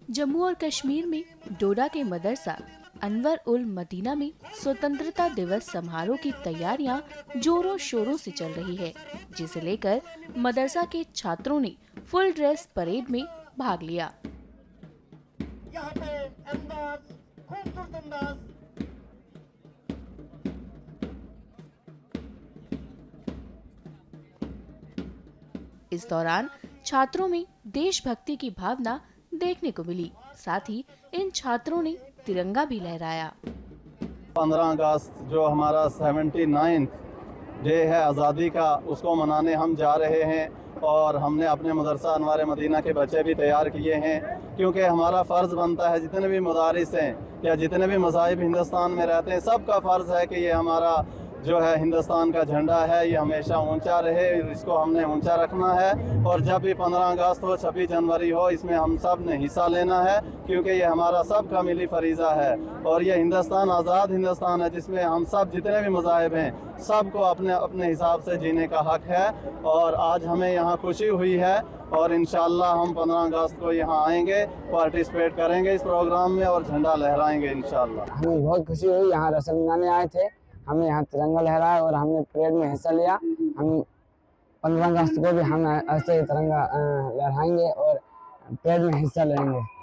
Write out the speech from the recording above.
जम्मू और कश्मीर में डोडा के मदरसा अनवर उल मदीना में स्वतंत्रता दिवस समारोह की तैयारियां जोरों शोरों से चल रही है, जिसे लेकर मदरसा के छात्रों ने फुल ड्रेस परेड में भाग लिया। यहाँ पे अंदाज, खूबसूरत अंदाज। इस दौरान छात्रों में देशभक्ति की भावना देखने को मिली। साथ ही इन छात्रों ने तिरंगा भी लहराया। 15 अगस्त जो हमारा 79 डे है आज़ादी का, उसको मनाने हम जा रहे हैं और हमने अपने मदरसा अनवार मदीना के बच्चे भी तैयार किए हैं, क्योंकि हमारा फ़र्ज़ बनता है, जितने भी मदारिस हैं या जितने भी मज़ाहिब हिंदुस्तान में रहते हैं, सबका फ़र्ज़ है कि ये हमारा जो है हिंदुस्तान का झंडा है, ये हमेशा ऊंचा रहे, इसको हमने ऊंचा रखना है। और जब भी 15 अगस्त हो, 26 जनवरी हो, इसमें हम सब ने हिस्सा लेना है, क्योंकि ये हमारा सब का मिली फरीज़ा है। और ये हिंदुस्तान आज़ाद हिंदुस्तान है, जिसमें हम सब जितने भी मज़ाहिब हैं सबको अपने अपने हिसाब से जीने का हक़ है। और आज हमें यहाँ खुशी हुई है और इंशाअल्लाह हम 15 अगस्त को यहाँ आएंगे, पार्टिसिपेट करेंगे इस प्रोग्राम में और झंडा लहराएंगे इंशाअल्लाह। हमें बहुत खुशी हुई, यहाँ रस्म मनाने आए थे, हमने यहाँ तिरंगा लहराया और हमने परेड में हिस्सा लिया। हम 15 अगस्त को भी हम ऐसे ही तिरंगा लहराएंगे और परेड में हिस्सा लेंगे।